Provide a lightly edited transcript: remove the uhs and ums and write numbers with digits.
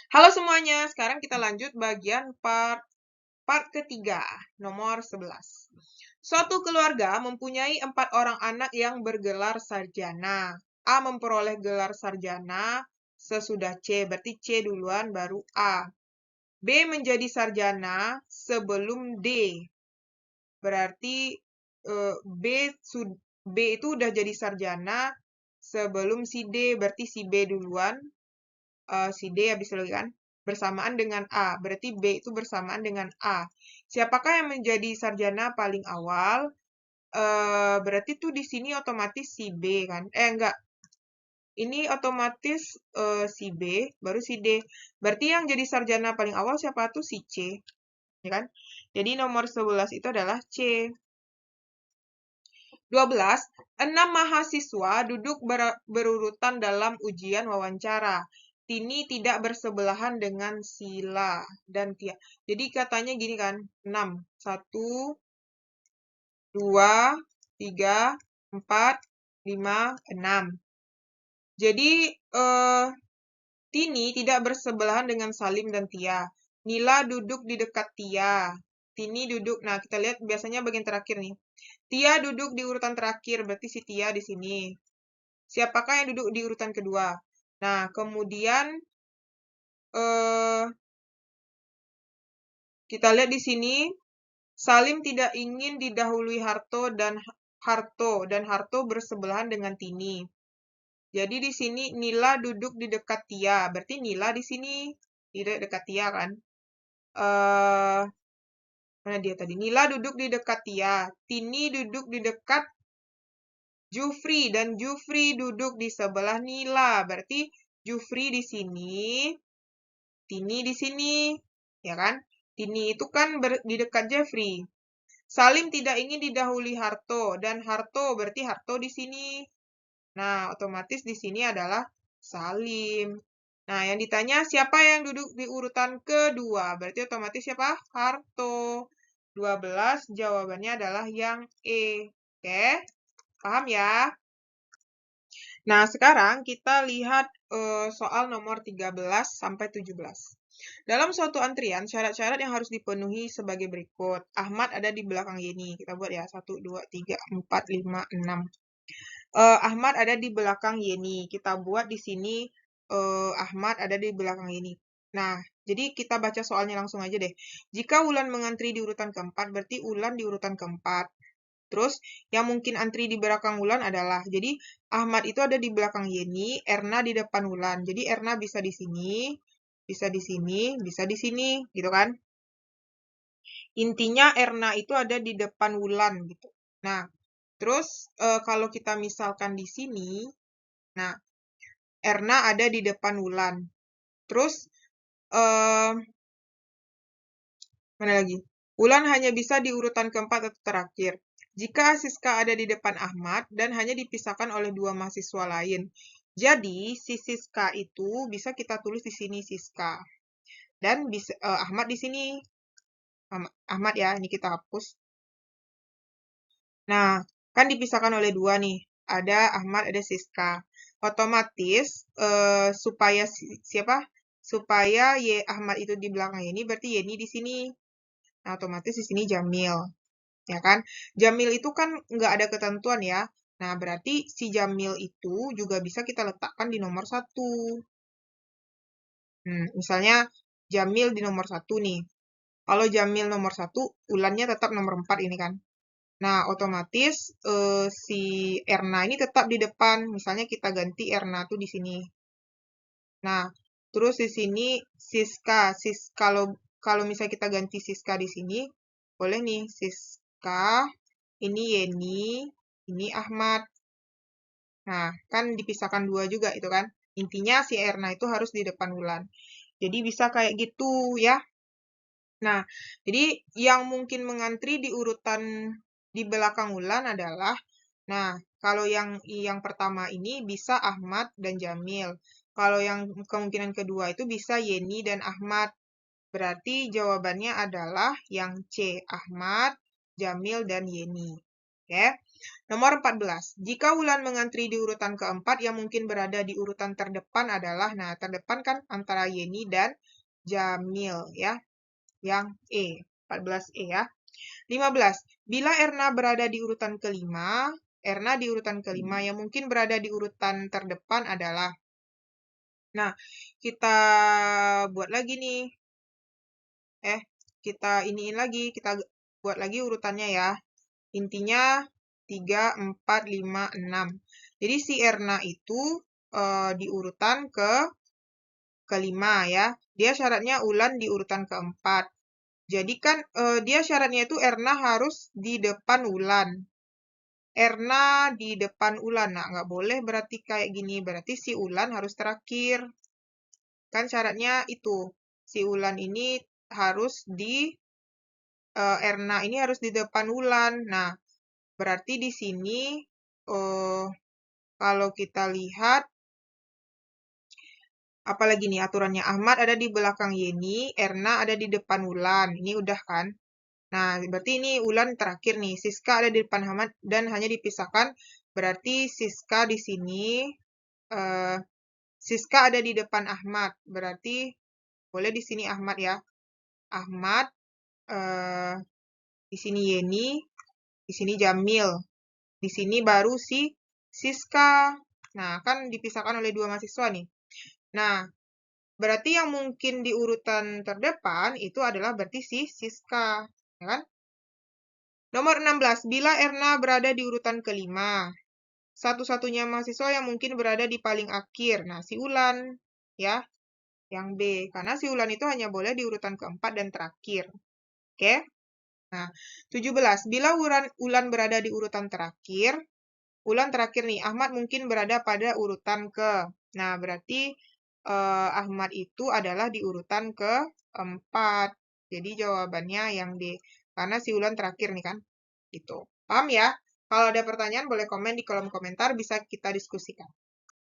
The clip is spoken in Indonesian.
Halo semuanya, sekarang kita lanjut bagian part ketiga, nomor 11. Suatu keluarga mempunyai 4 orang anak yang bergelar sarjana. A memperoleh gelar sarjana sesudah C, berarti C duluan baru A. B menjadi sarjana sebelum D, berarti B itu udah jadi sarjana sebelum si D, berarti si B duluan. Si D habis lagi kan, bersamaan dengan A. Berarti B itu bersamaan dengan A. Siapakah yang menjadi sarjana paling awal? Berarti tuh di sini otomatis si B kan. Enggak. Ini otomatis si B, baru si D. Berarti yang jadi sarjana paling awal siapa tuh? Si C. Ya kan? Jadi nomor 11 itu adalah C. 12. 6 mahasiswa duduk berurutan dalam ujian wawancara. Tini tidak bersebelahan dengan Sila dan Tia. Jadi katanya gini kan, 6. 1, 2, 3, 4, 5, 6. Jadi Tini tidak bersebelahan dengan Salim dan Tia. Nila duduk di dekat Tia. Tini duduk, nah kita lihat biasanya bagian terakhir nih. Tia duduk di urutan terakhir, berarti si Tia di sini. Siapakah yang duduk di urutan kedua? Nah, kemudian kita lihat di sini, Salim tidak ingin didahului Harto dan Harto bersebelahan dengan Tini. Jadi di sini Nila duduk di dekat Tia, berarti Nila di sini tidak dekat Tia kan? Mana dia tadi? Nila duduk di dekat Tia, Tini duduk di dekat Jufri dan Jufri duduk di sebelah Nila. Berarti Jufri di sini, Tini di sini, ya kan? Tini itu kan di dekat Jeffrey. Salim tidak ingin didahului Harto dan Harto berarti Harto di sini. Nah, otomatis di sini adalah Salim. Nah, yang ditanya siapa yang duduk di urutan kedua? Berarti otomatis siapa? Harto. 12 jawabannya adalah yang E. Oke, paham ya? Nah, sekarang kita lihat soal nomor 13 sampai 17. Dalam suatu antrian, syarat-syarat yang harus dipenuhi sebagai berikut. Ahmad ada di belakang Yeni. Kita buat ya, 1, 2, 3, 4, 5, 6. Ahmad ada di belakang Yeni. Kita buat di sini Ahmad ada di belakang Yeni. Nah, jadi kita baca soalnya langsung aja deh. Jika Wulan mengantri di urutan keempat, berarti Wulan di urutan keempat. Terus yang mungkin antri di belakang Wulan adalah, jadi Ahmad itu ada di belakang Yeni, Erna di depan Wulan. Jadi Erna bisa di sini, bisa di sini, bisa di sini, gitu kan. Intinya Erna itu ada di depan Wulan gitu. Nah, terus kalau kita misalkan di sini, nah Erna ada di depan Wulan. Terus mana lagi? Wulan hanya bisa di urutan keempat atau terakhir. Jika Siska ada di depan Ahmad dan hanya dipisahkan oleh 2 mahasiswa lain. Jadi, si Siska itu bisa kita tulis di sini Siska. Dan bisa Ahmad di sini. Ahmad ya, ini kita hapus. Nah, kan dipisahkan oleh 2 nih. Ada Ahmad, ada Siska. Otomatis supaya siapa? Supaya Ahmad itu di belakang ini, berarti Yeni di sini. Nah, otomatis di sini Jamil. Ya kan? Jamil itu kan nggak ada ketentuan ya. Nah, berarti si Jamil itu juga bisa kita letakkan di nomor 1. Misalnya Jamil di nomor 1 nih. Kalau Jamil nomor 1, Ulannya tetap nomor 4 ini kan. Nah, otomatis si Erna ini tetap di depan. Misalnya kita ganti Erna tuh di sini. Nah, terus di sini Siska. Kalau misalnya kita ganti Siska di sini, boleh nih Siska, ini Yeni, ini Ahmad. Nah, kan dipisahkan 2 juga itu kan. Intinya si Erna itu harus di depan Wulan. Jadi bisa kayak gitu ya. Nah, jadi yang mungkin mengantri di urutan di belakang Wulan adalah, nah, kalau yang pertama ini bisa Ahmad dan Jamil. Kalau yang kemungkinan kedua itu bisa Yeni dan Ahmad. Berarti jawabannya adalah yang C, Ahmad, Jamil, dan Yeni. Oke. Nomor 14. Jika Wulan mengantri di urutan keempat, yang mungkin berada di urutan terdepan adalah, nah terdepan kan antara Yeni dan Jamil ya, yang E, 14E ya. 15. Bila Erna berada di urutan kelima, Erna di urutan kelima, yang mungkin berada di urutan terdepan adalah, nah kita buat lagi nih, kita iniin lagi, kita buat lagi urutannya ya. Intinya 3, 4, 5, 6. Jadi si Erna itu di urutan kelima ya. Dia syaratnya Ulan di urutan keempat. Jadi kan dia syaratnya itu Erna harus di depan Ulan. Erna di depan Ulan. Nah, nggak boleh berarti kayak gini. Berarti si Ulan harus terakhir. Kan syaratnya itu. Si Ulan ini harus di Erna ini harus di depan Ulan. Nah, berarti di sini kalau kita lihat, apalagi nih aturannya, Ahmad ada di belakang Yeni, Erna ada di depan Ulan. Ini udah kan? Nah, berarti ini Ulan terakhir nih. Siska ada di depan Ahmad dan hanya dipisahkan. Berarti Siska di sini, Siska ada di depan Ahmad. Berarti boleh di sini Ahmad ya. Ahmad, di sini Yeni, di sini Jamil. Di sini baru si Siska. Nah, kan dipisahkan oleh dua mahasiswa nih. Nah, berarti yang mungkin di urutan terdepan itu adalah berarti si Siska. Ya kan? Nomor 16. Bila Erna berada di urutan kelima, satu-satunya mahasiswa yang mungkin berada di paling akhir. Nah, si Ulan. Ya, yang B. Karena si Ulan itu hanya boleh di urutan keempat dan terakhir. Oke? Nah, 17. Bila Ulan berada di urutan terakhir, Ulan terakhir nih, Ahmad mungkin berada pada urutan ke. Nah, berarti Ahmad itu adalah di urutan keempat. Jadi jawabannya yang D. Karena si Ulan terakhir nih kan. Gitu. Paham ya? Kalau ada pertanyaan boleh komen di kolom komentar, bisa kita diskusikan.